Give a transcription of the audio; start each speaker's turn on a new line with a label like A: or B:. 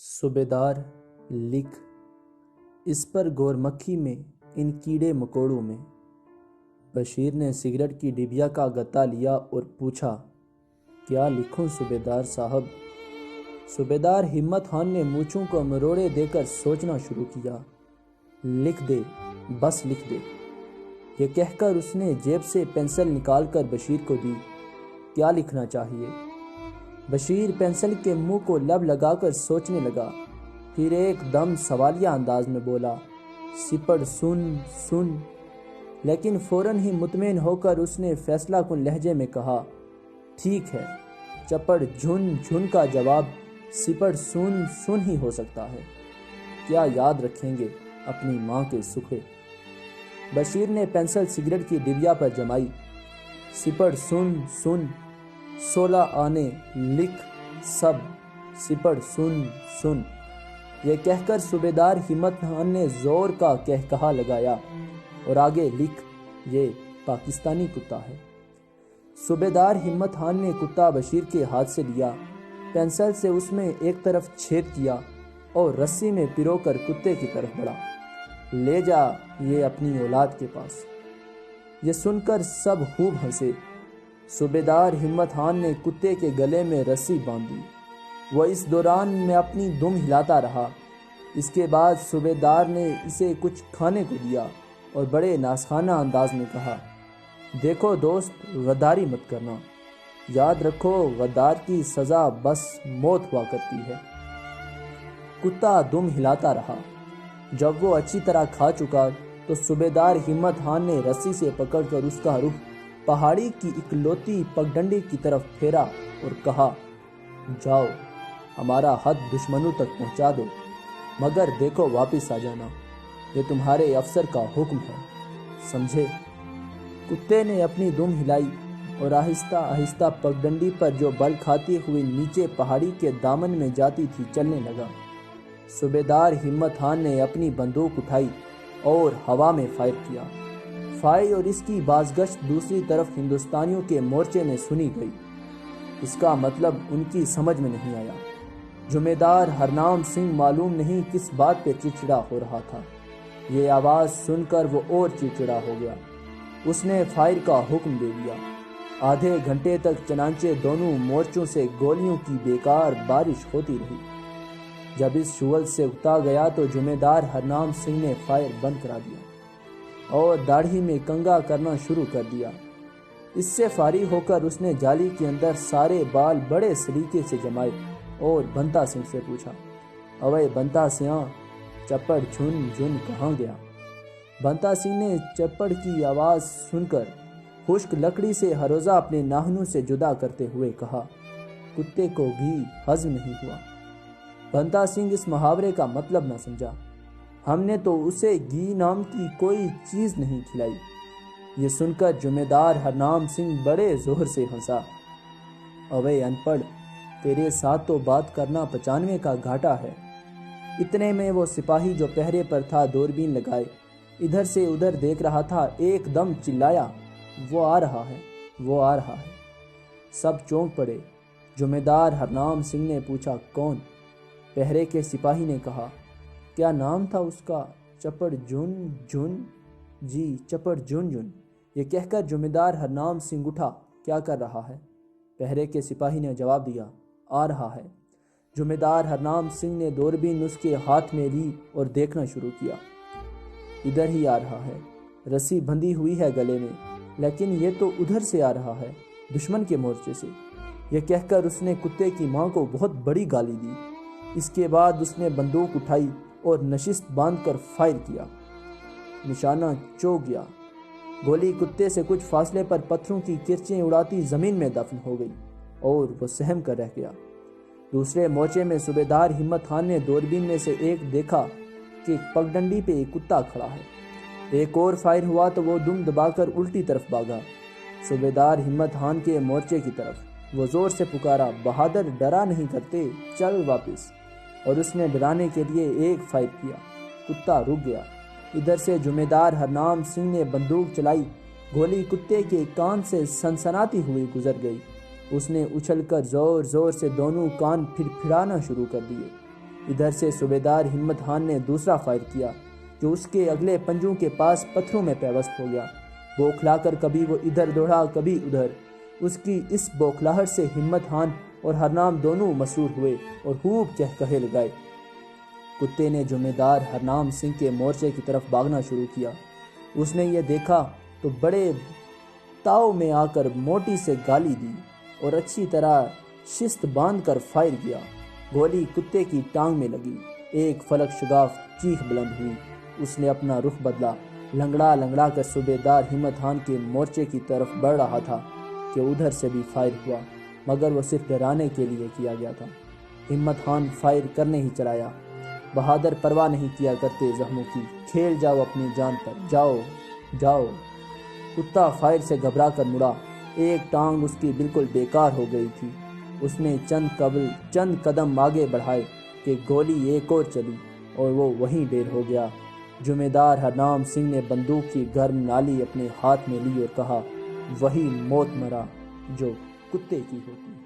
A: सूबेदार लिख, इस पर गोरमक्खी में, इन कीड़े मकोड़ों में। बशीर ने सिगरेट की डिबिया का गत्ता लिया और पूछा, क्या लिखूं सूबेदार साहब? सूबेदार हिम्मत खान ने मूंछों को मरोड़े देकर सोचना शुरू किया। लिख दे, बस लिख दे। ये कहकर उसने जेब से पेंसिल निकालकर बशीर को दी। क्या लिखना चाहिए? बशीर पेंसिल के मुंह को लब लगाकर सोचने लगा, फिर एकदम सवालिया अंदाज में बोला, सिपड़ सुन सुन। लेकिन फौरन ही मुतमईन होकर उसने फैसला कुन लहजे में कहा, ठीक है, चपड़ झुन झुन का जवाब सिपड़ सुन सुन ही हो सकता है। क्या याद रखेंगे अपनी माँ के सुखे। बशीर ने पेंसिल सिगरेट की डिबिया पर जमाई। सिपड़ सुन सुन, 16 आने लिख सब, सिपड़ सुन सुन। ये कहकर सूबेदार हिम्मत खान ने जोर का कहकहा लगाया और आगे लिख, ये पाकिस्तानी कुत्ता है। सूबेदार हिम्मत खान ने कुत्ता बशीर के हाथ से लिया, पेंसिल से उसमें एक तरफ छेद किया और रस्सी में पिरोकर कुत्ते की तरफ बढ़ा। ले जा ये अपनी औलाद के पास। ये सुनकर सब खूब हंसे। सूबेदार हिम्मत खान ने कुत्ते के गले में रस्सी बांध दी। वह इस दौरान में अपनी दुम हिलाता रहा। इसके बाद सूबेदार ने इसे कुछ खाने को दिया और बड़े नासखाना अंदाज में कहा, देखो दोस्त, गद्दारी मत करना। याद रखो, गद्दार की सज़ा बस मौत हुआ करती है। कुत्ता दुम हिलाता रहा। जब वो अच्छी तरह खा चुका तो सूबेदार हिम्मत खान ने रस्सी से पकड़कर उसका रुख पहाड़ी की इकलौती पगडंडी की तरफ फेरा और कहा, जाओ, हमारा हद दुश्मनों तक पहुंचा दो, मगर देखो वापस आ जाना। ये तुम्हारे अफसर का हुक्म है, समझे? कुत्ते ने अपनी दुम हिलाई और आहिस्ता आहिस्ता पगडंडी पर जो बल खाती हुई नीचे पहाड़ी के दामन में जाती थी चलने लगा। सूबेदार हिम्मत खान ने अपनी बंदूक उठाई और हवा में फायर किया। फायर और इसकी बाजगश्त दूसरी तरफ हिंदुस्तानियों के मोर्चे में सुनी गई। इसका मतलब उनकी समझ में नहीं आया। जुमेदार हरनाम सिंह मालूम नहीं किस बात पे चिड़चिड़ा हो रहा था। ये आवाज़ सुनकर वो और चिड़चिड़ा हो गया। उसने फायर का हुक्म दे दिया। आधे घंटे तक चनांचे दोनों मोर्चों से गोलियों की बेकार बारिश होती रही। जब इस शुगल से उकता गया तो जुमेदार हरनाम सिंह ने फायर बंद करा दिया और दाढ़ी में कंघा करना शुरू कर दिया। इससे फारिग होकर उसने जाली के अंदर सारे बाल बड़े सलीके से जमाए और बंता सिंह से पूछा, अवे बंता सिंह, चप्पड़ झुन झुन कहाँ गया? बंता सिंह ने चप्पड़ की आवाज़ सुनकर खुश्क लकड़ी से हरोजा अपने नाखूनों से जुदा करते हुए कहा, कुत्ते को भी हज़म नहीं हुआ। बंता सिंह इस मुहावरे का मतलब न समझा। हमने तो उसे घी नाम की कोई चीज़ नहीं खिलाई। ये सुनकर जुमेदार हरनाम सिंह बड़े जोर से हंसा। अवे अनपढ़, तेरे साथ तो बात करना 95 का घाटा है। इतने में वो सिपाही जो पहरे पर था दूरबीन लगाए इधर से उधर देख रहा था, एकदम चिल्लाया, वो आ रहा है, वो आ रहा है। सब चौंक पड़े। जुमेदार हरनाम सिंह ने पूछा, कौन? पहरे के सिपाही ने कहा, क्या नाम था उसका? चपड़ झुन झुन। जी, चपड़ झुन झुन। ये कहकर जुमेदार हरनाम सिंह उठा। क्या कर रहा है? पहरे के सिपाही ने जवाब दिया, आ रहा है। जुमेदार हरनाम सिंह ने दूरबीन उसके हाथ में ली और देखना शुरू किया। इधर ही आ रहा है, रस्सी बंधी हुई है गले में, लेकिन ये तो उधर से आ रहा है, दुश्मन के मोर्चे से। यह कहकर उसने कुत्ते की माँ को बहुत बड़ी गाली दी। इसके बाद उसने बंदूक उठाई और नशिस्त बांधकर फायर किया। निशाना चौक गया। गोली कुत्ते से कुछ फासले पर पत्थरों की किरचें उड़ाती जमीन में दफन हो गई और वो सहम कर रह गया। दूसरे मोर्चे में सूबेदार हिम्मत खान ने दूरबीन में से एक देखा कि पगडंडी पे एक कुत्ता खड़ा है। एक और फायर हुआ तो वो दुम दबाकर उल्टी तरफ भागा, सूबेदार हिम्मत खान के मोर्चे की तरफ। वो जोर से पुकारा, बहादुर, डरा नहीं करते, चल वापस। और उसने डराने के लिए एक फायर किया। कुत्ता रुक गया। इधर से जुमेदार हरनाम सिंह ने बंदूक चलाई। गोली कुत्ते के कान से सनसनाती हुई गुजर गई। उसने उछलकर जोर जोर से दोनों कान फिरफिराना शुरू कर दिए। ادھر سے صوبیدار ہمت خان نے دوسرا فائر کیا جو اس کے اگلے پنجوں کے پاس پتھروں میں پیوست ہو گیا۔ بوکھلا کر کبھی وہ ادھر دوڑا کبھی ادھر۔ اس کی اس بوکھلاہٹ سے ہمت خان اور ہرنام دونوں مسرور ہوئے اور خوب چہکہے لگائے۔ کتے نے جمیندار ہرنام سنگھ کے مورچے کی طرف بھاگنا شروع کیا۔ اس نے یہ دیکھا تو بڑے تاؤ میں آ کر موٹی سے گالی دی اور اچھی طرح شست باندھ کر فائر کیا۔ گولی کتے کی ٹانگ میں لگی۔ ایک فلک شگاف چیخ بلند ہوئی۔ اس نے اپنا رخ بدلا، لنگڑا لنگڑا کر صوبیدار ہمت خان کے مورچے کی طرف بڑھ رہا تھا کہ ادھر سے بھی فائر ہوا، مگر وہ صرف ڈرانے کے لیے کیا گیا تھا۔ ہمت خان فائر کرنے ہی چلایا۔ بہادر پرواہ نہیں کیا کرتے زخموں کی۔ کھیل جاؤ اپنی جان پر، جاؤ جاؤ۔ کتا فائر سے گھبرا کر مڑا۔ ایک ٹانگ اس کی بالکل بیکار ہو گئی تھی۔ اس نے چند قدم آگے بڑھائے کہ گولی ایک اور چلی اور وہ وہیں ڈھیر ہو گیا۔ جمیندار ہرنام سنگھ نے بندوق کی گرم نالی اپنے ہاتھ میں لی اور کہا، وہی موت مرا جو کتے کی ہوتی ہے۔